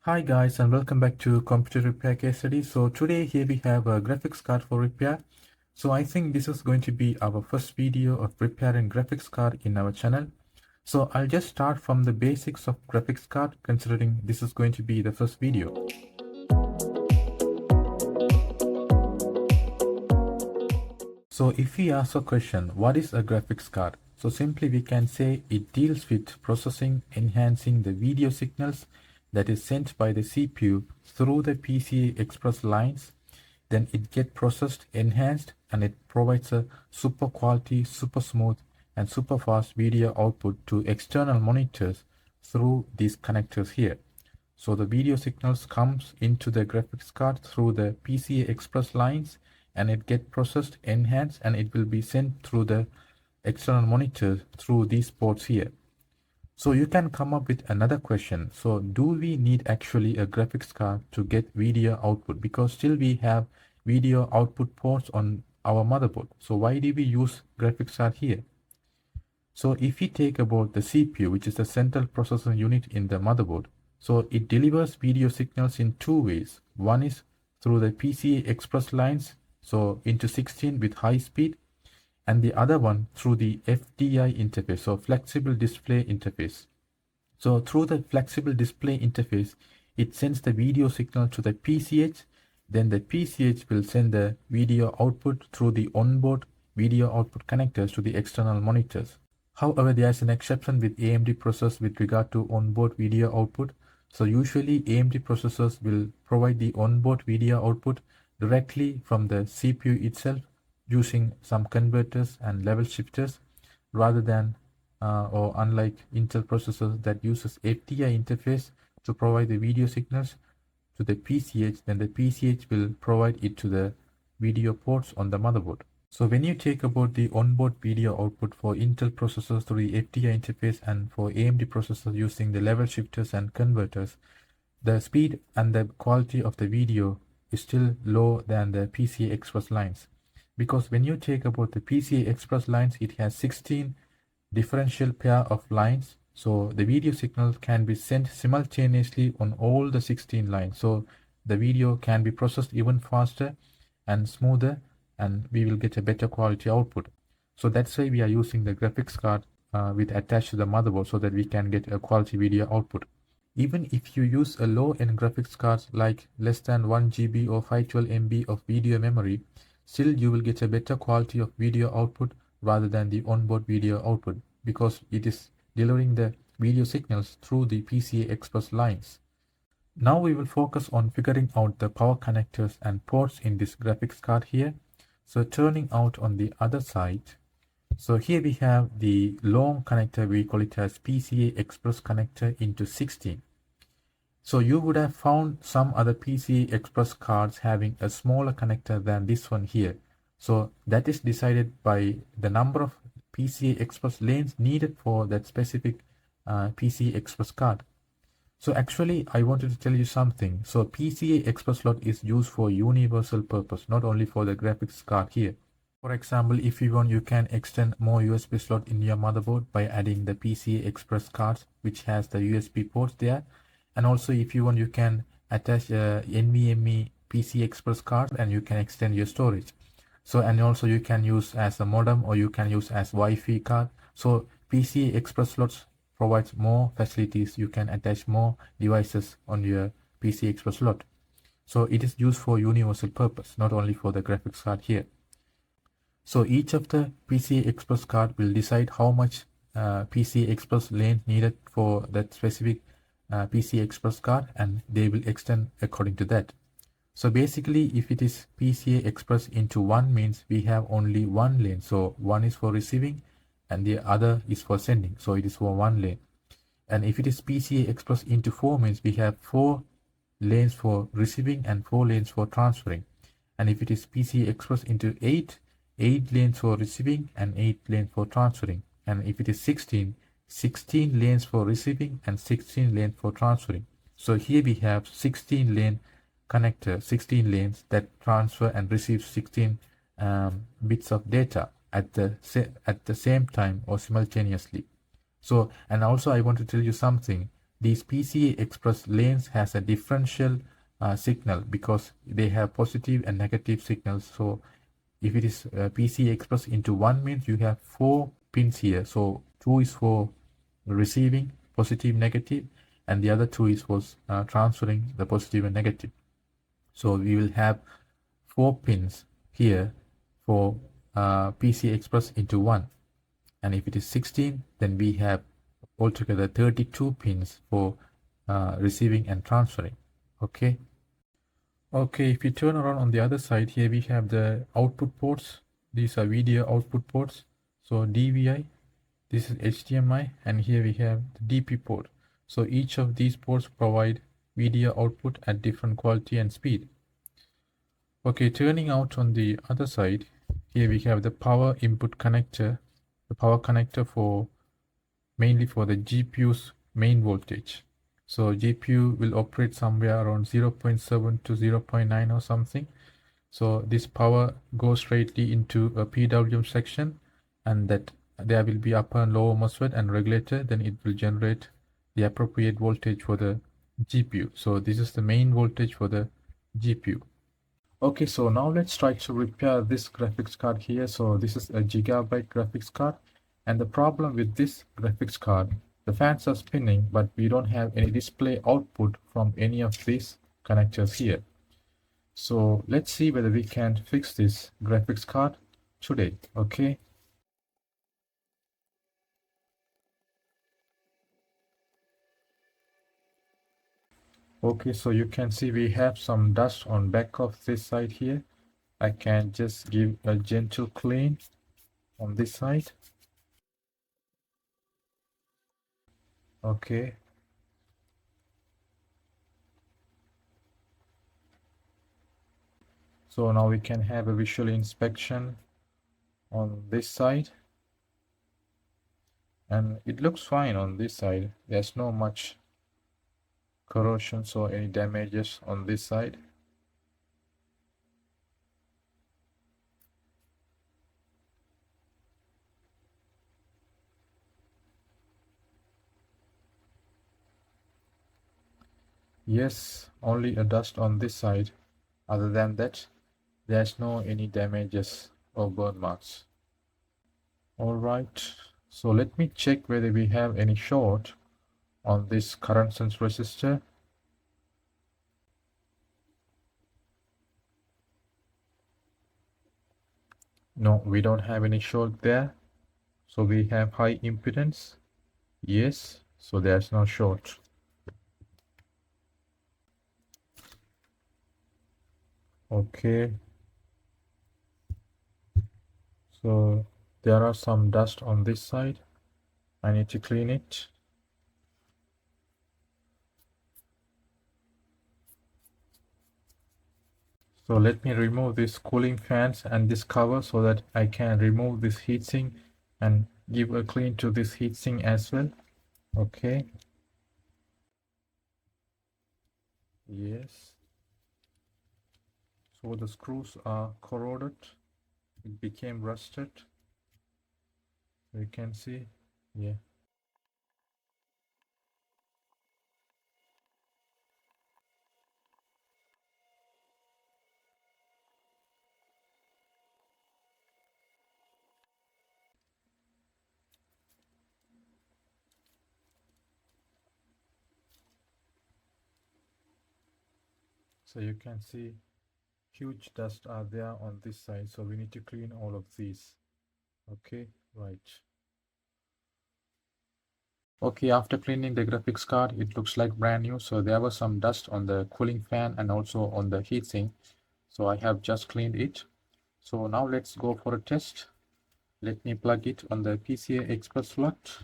Hi guys, and welcome back to computer repair case study. So today here we have a graphics card for repair. So I think this is going to be our first video of repairing graphics card in our channel. So I'll just start from the basics of graphics card, considering this is going to be the first video. So if we ask a question, what is a graphics card? So simply we can say it deals with processing, enhancing the video signals that is sent by the CPU through the PCI Express lines. Then it gets processed, enhanced, and it provides a super quality, super smooth, and super fast video output to external monitors through these connectors here. So the video signals comes into the graphics card through the PCI Express lines, and it gets processed, enhanced, and it will be sent through the external monitor through these ports here. So you can come up with another question. So do we need actually a graphics card to get video output? Because still we have video output ports on our motherboard. So why do we use graphics card here? So if we take about the CPU, which is the central processing unit in the motherboard, so it delivers video signals in two ways. One is through the PCI Express lines, so into 16 with high speed, and the other one through the FDI interface, so flexible display interface. So through the flexible display interface, it sends the video signal to the PCH, then the PCH will send the video output through the onboard video output connectors to the external monitors. However, there is an exception with AMD processors with regard to onboard video output. So usually AMD processors will provide the onboard video output directly from the CPU itself using some converters and level shifters rather than or unlike Intel processors that uses FDI interface to provide the video signals to the PCH, then the PCH will provide it to the video ports on the motherboard. So when you take about the onboard video output for Intel processors through the FDI interface and for AMD processors using the level shifters and converters, the speed and the quality of the video is still lower than the PCI Express lines. Because when you take about the PCI Express lines, it has 16 differential pair of lines. So the video signal can be sent simultaneously on all the 16 lines. So the video can be processed even faster and smoother, and we will get a better quality output. So that's why we are using the graphics card with attached to the motherboard so that we can get a quality video output. Even if you use a low-end graphics card like less than 1 GB or 512 MB of video memory, still you will get a better quality of video output rather than the onboard video output because it is delivering the video signals through the PCI Express lines. Now we will focus on figuring out the power connectors and ports in this graphics card here. So turning out on the other side, so here we have the long connector, we call it as PCI Express connector into 16. So you would have found some other PCI Express cards having a smaller connector than this one here. So that is decided by the number of PCI Express lanes needed for that specific PCI Express card. So actually I wanted to tell you something. So PCI Express slot is used for universal purpose, not only for the graphics card here. For example, if you want, you can extend more USB slot in your motherboard by adding the PCI Express cards, which has the USB ports there. And also if you want, you can attach a NVMe PCI Express card and you can extend your storage. So, and also you can use as a modem or you can use as Wi-Fi card. So PCI Express slots provides more facilities. You can attach more devices on your PCI Express slot. So it is used for universal purpose, not only for the graphics card here. So each of the PCI Express card will decide how much PCI Express lane needed for that specific PCI Express card, and they will extend according to that. So basically, if it is PCI Express into 1 means we have only one lane. So one is for receiving and the other is for sending. So it is for one lane. And if it is PCI Express into 4 means we have 4 lanes for receiving and 4 lanes for transferring. And if it is PCI Express into 8 lanes for receiving and 8 lanes for transferring. And if it is 16 lanes for receiving and 16 lanes for transferring. So here we have 16 lane connector, 16 lanes that transfer and receive 16 bits of data at the same time or simultaneously. So, and also I want to tell you something. these PCI Express lanes has a differential signal because they have positive and negative signals. So if it is PCI Express into 1 means you have 4 pins here. So 2 is for receiving positive, negative, and the other 2 is for transferring the positive and negative. So we will have 4 pins here for PCI Express into 1. And if it is 16, then we have altogether 32 pins for receiving and transferring. Okay. Okay, if you turn around on the other side, here we have the output ports. These are video output ports. So DVI, this is HDMI, and here we have the DP port. So each of these ports provide video output at different quality and speed. Okay, turning out on the other side, here we have the power input connector, the power connector for mainly for the GPU's main voltage. So GPU will operate somewhere around 0.7 to 0.9 or something. So this power goes straightly into a PWM section, and that there will be upper and lower MOSFET and regulator. Then it will generate the appropriate voltage for the GPU. So this is the main voltage for the GPU. Okay, so now let's try to repair this graphics card here. So this is a Gigabyte graphics card, and the problem with this graphics card, the fans are spinning, but we don't have any display output from any of these connectors here. So let's see whether we can fix this graphics card today. Okay. Okay, so you can see we have some dust on back of this side here. I can just give a gentle clean on this side. Okay. So now we can have a visual inspection on this side. And it looks fine on this side. There's no much corrosions or any damages on this side. Yes, only a dust on this side. Other than that, there's no any damages or burn marks. All right, so let me check whether we have any short on this current sense resistor. No, we don't have any short there. So we have high impedance. Yes, so there's no short. Okay. So there are some dust on this side. I need to clean it. So let me remove this cooling fans and this cover so that I can remove this heatsink and give a clean to this heatsink as well. Okay. Yes. So the screws are corroded. It became rusted. You can see. Yeah. So you can see huge dust are there on this side. So we need to clean all of these. Okay, right. Okay, after cleaning the graphics card, it looks like brand new. So there was some dust on the cooling fan and also on the heatsink. So I have just cleaned it. So now let's go for a test. Let me plug it on the PCI-EXP slot.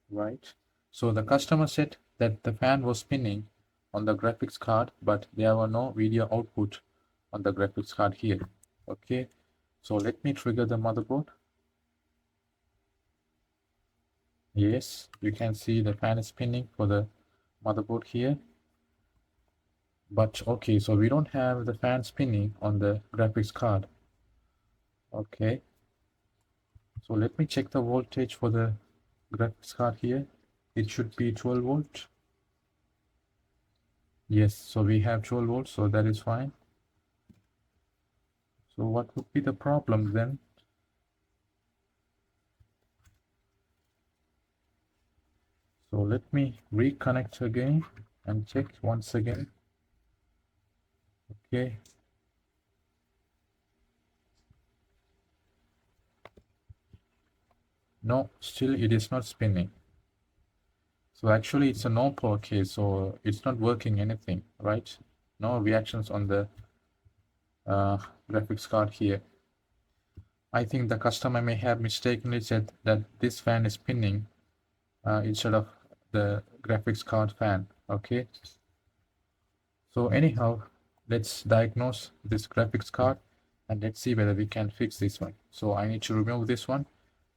Right. So the customer said that the fan was spinning on the graphics card, but there were no video output on the graphics card here. Okay. So let me trigger the motherboard. Yes, you can see the fan is spinning for the motherboard here. But okay, so we don't have the fan spinning on the graphics card. Okay. So let me check the voltage for the graphics card here. It should be 12 volt. Yes, so we have 12 volts, so that is fine. So what would be the problem then? So let me reconnect again and check once again. Okay. No, still it is not spinning. So actually it's a no power case, so it's not working anything, right? No reactions on the graphics card here. I think the customer may have mistakenly said that this fan is spinning instead of the graphics card fan. Okay. So anyhow, let's diagnose this graphics card and let's see whether we can fix this one. So I need to remove this one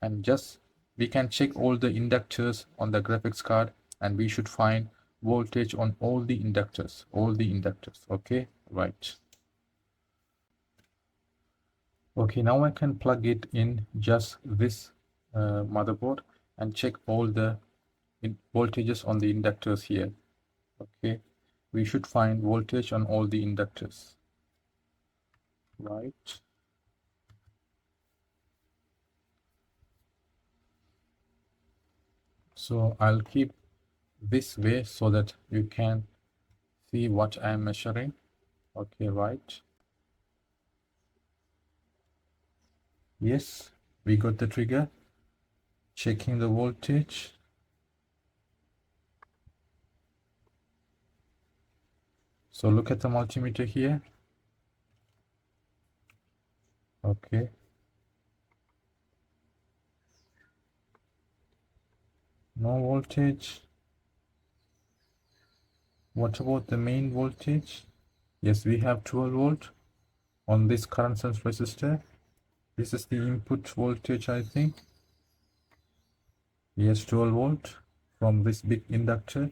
and just we can check all the inductors on the graphics card and we should find voltage on all the inductors, okay, right. Okay, now I can plug it in just this motherboard and check all the voltages on the inductors here. Okay, we should find voltage on all the inductors, right. So I'll keep this way so that you can see what I am measuring. Okay, right. Yes, we got the trigger. Checking the voltage. So look at the multimeter here. Okay. No voltage. What about the main voltage? Yes, we have 12 volt on this current sense resistor. This is the input voltage, I think. Yes, 12 volt from this big inductor.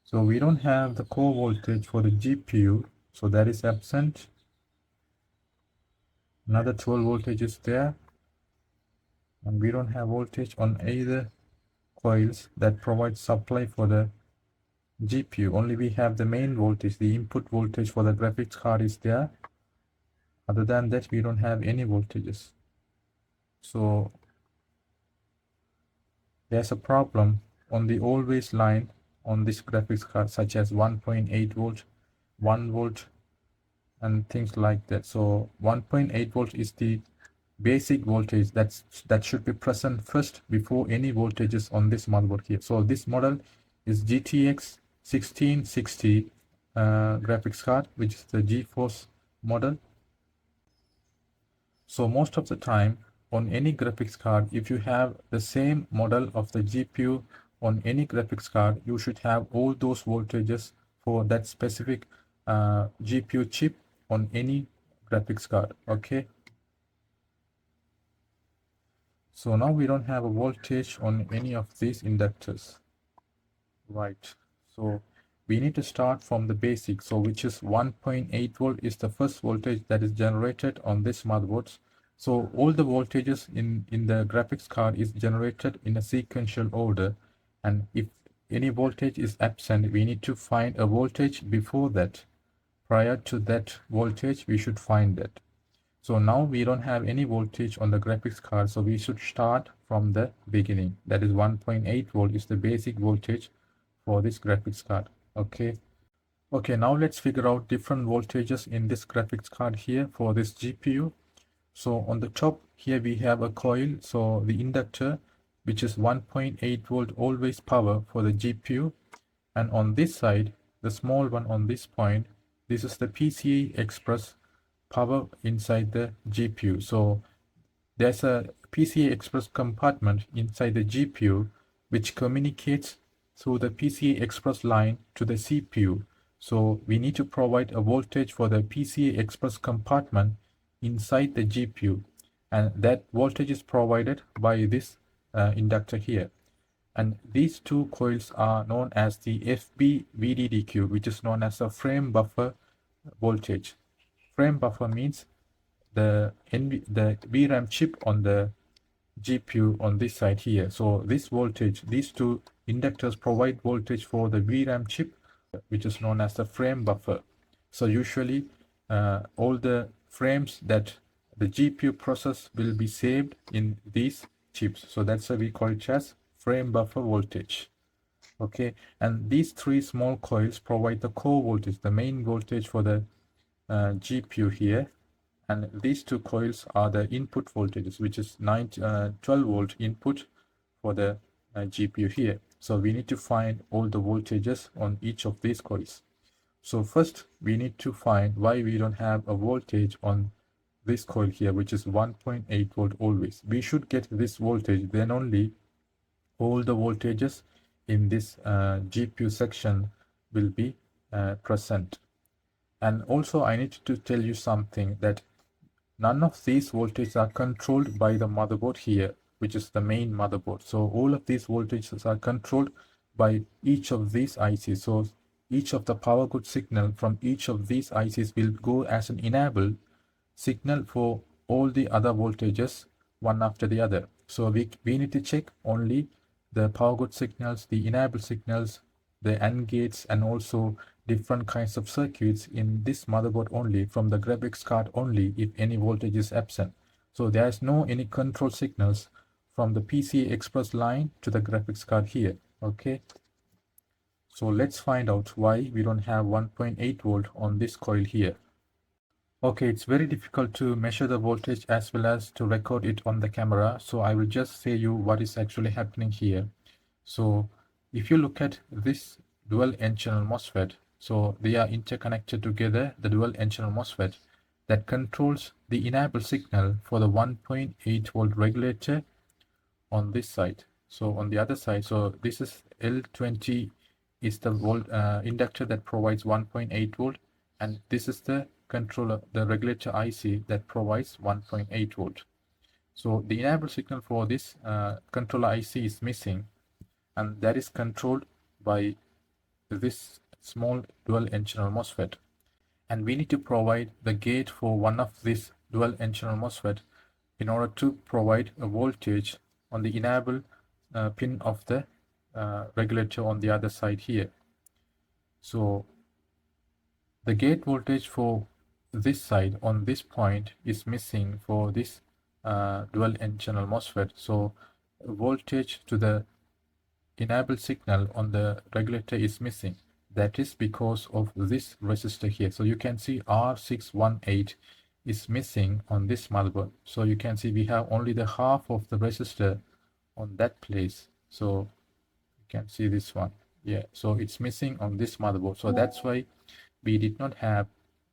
So we don't have the core voltage for the GPU, so that is absent. Another 12 voltage is there, and we don't have voltage on either coils that provide supply for the GPU. Only we have the main voltage, the input voltage for the graphics card is there. Other than that, we don't have any voltages. So there's a problem on the always line on this graphics card, such as 1.8 volt, 1 volt, and things like that. So 1.8 volt is the basic voltage that should be present first before any voltages on this motherboard here. So this model is GTX 1660 graphics card, which is the GeForce model. So most of the time on any graphics card, if you have the same model of the GPU on any graphics card, you should have all those voltages for that specific GPU chip on any graphics card. Okay. So now we don't have a voltage on any of these inductors, right? So we need to start from the basic, so which is 1.8 volt is the first voltage that is generated on this motherboard. So all the voltages in the graphics card is generated in a sequential order, and if any voltage is absent, we need to find a voltage before that. Prior to that voltage, we should find that. So now we don't have any voltage on the graphics card, so we should start from the beginning. That is 1.8 volt is the basic voltage for this graphics card. Okay. Okay, now let's figure out different voltages in this graphics card here for this GPU. So on the top here we have a coil, so the inductor, which is 1.8 volt always power for the GPU. And on this side, the small one on this point, this is the PCI Express power inside the GPU. So there's a PCI Express compartment inside the GPU which communicates through the PCI Express line to the CPU. So we need to provide a voltage for the PCI Express compartment inside the GPU, and that voltage is provided by this inductor here. And these two coils are known as the FB VDDQ, which is known as a frame buffer voltage. Frame buffer means the VRAM chip on the GPU on this side here. So this voltage, these two inductors provide voltage for the VRAM chip which is known as the frame buffer. So usually all the frames that the GPU process will be saved in these chips. So that's why we call it as frame buffer voltage. Okay, and these three small coils provide the core voltage, the main voltage for the GPU here. And these two coils are the input voltages, which is 12 volt input for the GPU here. So we need to find all the voltages on each of these coils. So first we need to find why we don't have a voltage on this coil here, which is 1.8 volt always. We should get this voltage, then only all the voltages in this GPU section will be present. And also I need to tell you something, that none of these voltages are controlled by the motherboard here, which is the main motherboard. So all of these voltages are controlled by each of these ICs. So each of the power good signal from each of these ICs will go as an enable signal for all the other voltages one after the other. So we need to check only the power good signals, the enable signals, the AND gates, and also different kinds of circuits in this motherboard only, from the graphics card only, if any voltage is absent. So there's no any control signals from the PCI Express line to the graphics card here. Okay, so let's find out why we don't have 1.8 volt on this coil here. Okay, it's very difficult to measure the voltage as well as to record it on the camera, so I will just say you what is actually happening here. So if you look at this dual n-channel MOSFET, so they are interconnected together, the dual n-channel MOSFET that controls the enable signal for the 1.8 volt regulator on this side. So on the other side, so this is L20 is the volt inductor that provides 1.8 volt, and this is the controller, the regulator IC that provides 1.8 volt. So the enable signal for this controller IC is missing, and that is controlled by this small dual n-channel MOSFET. And we need to provide the gate for one of this dual n-channel MOSFET in order to provide a voltage on the enable pin of the regulator on the other side here. So the gate voltage for this side on this point is missing for this dual n-channel MOSFET. So voltage to the enable signal on the regulator is missing. That is because of this resistor here. So you can see R618 is missing on this motherboard. So you can see we have only the half of the resistor on that place. So you can see this one. Yeah, so it's missing on this motherboard. So that's why we did not have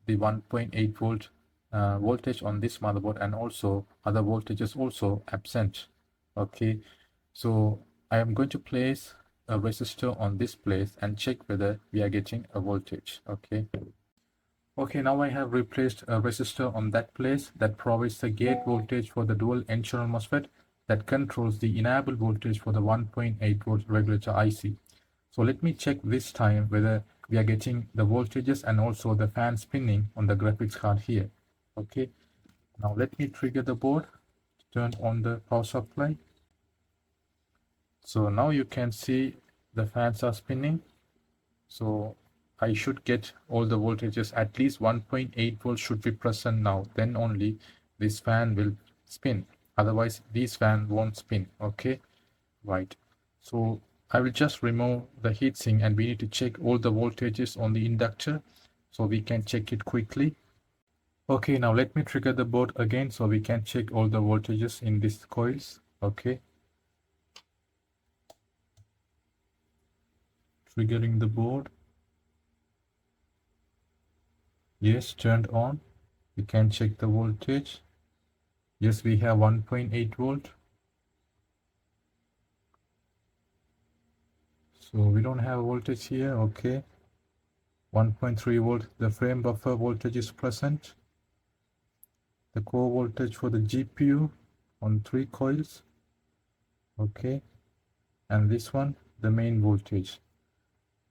the 1.8 volt voltage on this motherboard, and also other voltages also absent. Okay, so I am going to place a resistor on this place and check whether we are getting a voltage. Okay, now I have replaced a resistor on that place that provides the gate voltage for the dual n-channel MOSFET that controls the enable voltage for the 1.8 volt regulator IC. So let me check this time whether we are getting the voltages and also the fan spinning on the graphics card here. Okay, now let me trigger the board, turn on the power supply. So now you can see the fans are spinning. So I should get all the voltages, at least 1.8 volts should be present now, then only this fan will spin, otherwise this fan won't spin. Okay, right, so I will just remove the heatsink and we need to check all the voltages on the inductor so we can check it quickly. Okay, now let me trigger the board again so we can check all the voltages in these coils. Okay, triggering the board. Yes, turned on. We can check the voltage. Yes, we have 1.8 volt. So we don't have voltage here. Okay, 1.3 volt. The frame buffer voltage is present. The core voltage for the GPU on 3 coils. Okay, and this one, the main voltage.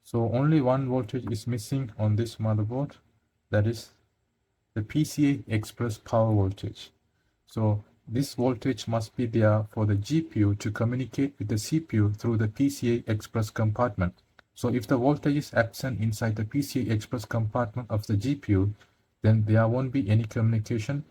So only one voltage is missing on this motherboard, that is the PCI Express power voltage. So this voltage must be there for the GPU to communicate with the CPU through the PCI Express compartment. So if the voltage is absent inside the PCI Express compartment of the GPU, then there won't be any communication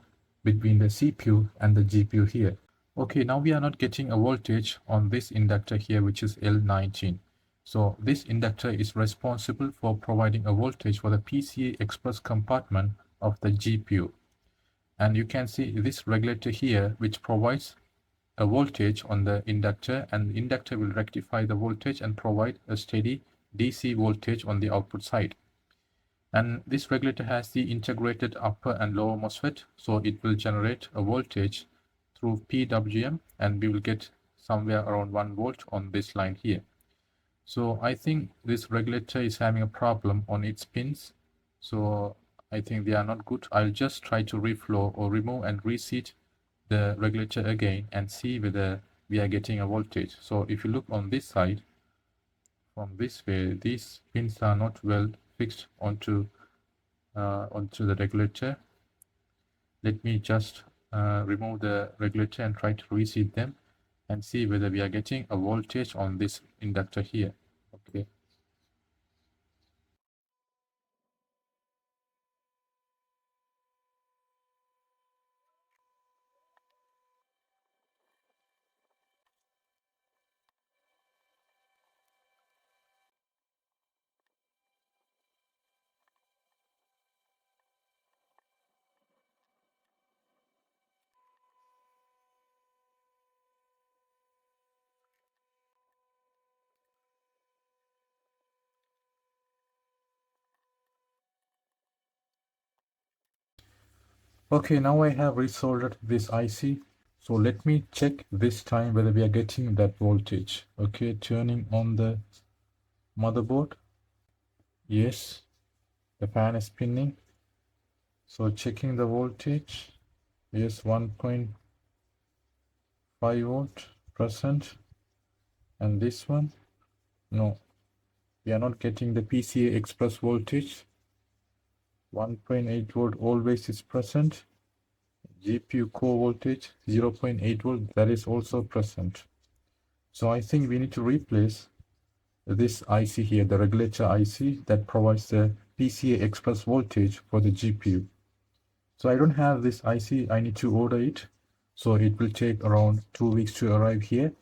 between the CPU and the GPU here. Okay, now we are not getting a voltage on this inductor here, which is L19. So this inductor is responsible for providing a voltage for the PCI Express compartment of the GPU. And you can see this regulator here, which provides a voltage on the inductor, and the inductor will rectify the voltage and provide a steady DC voltage on the output side. And this regulator has the integrated upper and lower MOSFET, so it will generate a voltage through PWM, and we will get somewhere around 1 volt on this line here. So I think this regulator is having a problem on its pins, so I think they are not good. I'll just try to reflow or remove and reseat the regulator again and see whether we are getting a voltage. So if you look on this side, from this way, these pins are not well fixed onto the regulator. Let me just remove the regulator and try to reseat them and see whether we are getting a voltage on this inductor here. Okay. Okay, now I have resoldered this IC. So let me check this time whether we are getting that voltage. Okay, turning on the motherboard. Yes, the fan is spinning. So checking the voltage. Yes, 1.5 volt present. And this one, no, we are not getting the PCI Express voltage. 1.8 volt always is present. GPU core voltage 0.8 volt, that is also present. So I think we need to replace this IC here, the regulator IC that provides the PCI Express voltage for the GPU. So I don't have this IC, I need to order it. So it will take around 2 weeks to arrive here.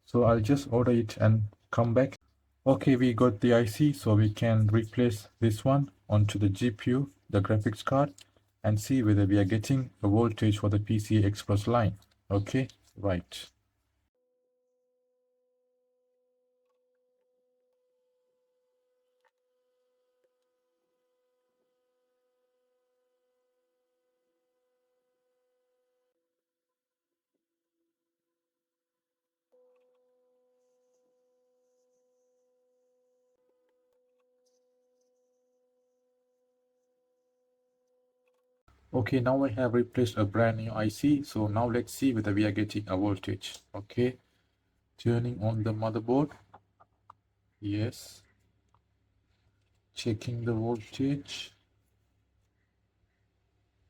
So I'll just order it and come back. Okay, we got the IC, so we can replace this one onto the GPU, the graphics card, and see whether we are getting a voltage for the PCI Express line. Okay, right. Okay, now I have replaced a brand new IC, so now let's see whether we are getting a voltage. Okay, turning on the motherboard. Yes, checking the voltage.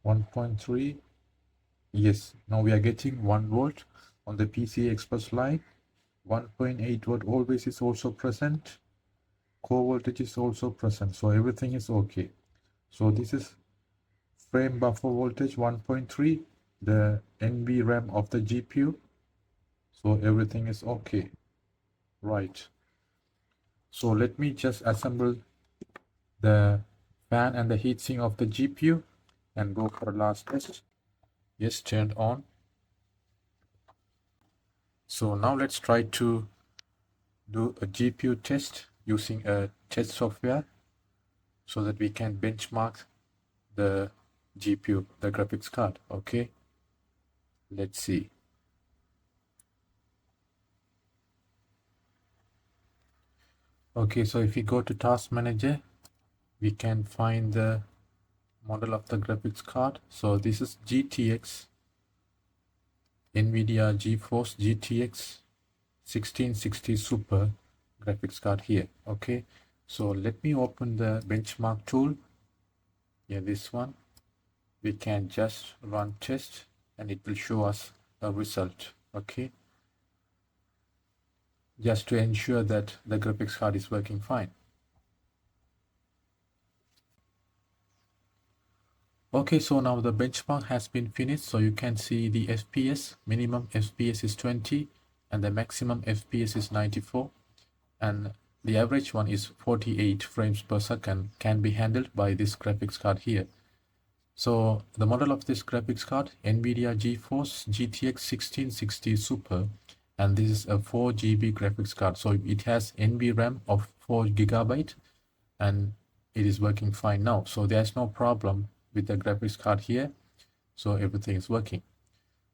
1.3. Yes, now we are getting 1 volt on the PCI Express line. 1.8 volt always is also present. Core voltage is also present, so everything is okay. So this is frame buffer voltage 1.3, the NVRAM of the GPU. So everything is okay. Right. So let me just assemble the fan and the heatsink of the GPU and go for a last test. Yes, turned on. So now let's try to do a GPU test using a test software so that we can benchmark the GPU, the graphics card. Okay, let's see. Okay, so if we go to task manager, we can find the model of the graphics card. So this is GTX, NVIDIA GeForce GTX 1660 Super graphics card here. Okay, so let me open the benchmark tool. Yeah, this one. We can just run test and it will show us a result. Okay, just to ensure that the graphics card is working fine. Okay, so now the benchmark has been finished, so you can see the FPS, minimum FPS is 20 and the maximum FPS is 94 and the average one is 48 frames per second, can be handled by this graphics card here. So the model of this graphics card, NVIDIA GeForce GTX 1660 Super, and this is a 4 GB graphics card. So it has NVRAM of 4 GB and it is working fine now. So there's no problem with the graphics card here. So everything is working.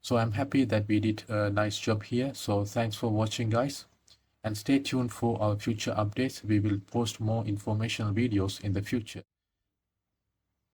So I'm happy that we did a nice job here. So thanks for watching, guys, and stay tuned for our future updates. We will post more informational videos in the future.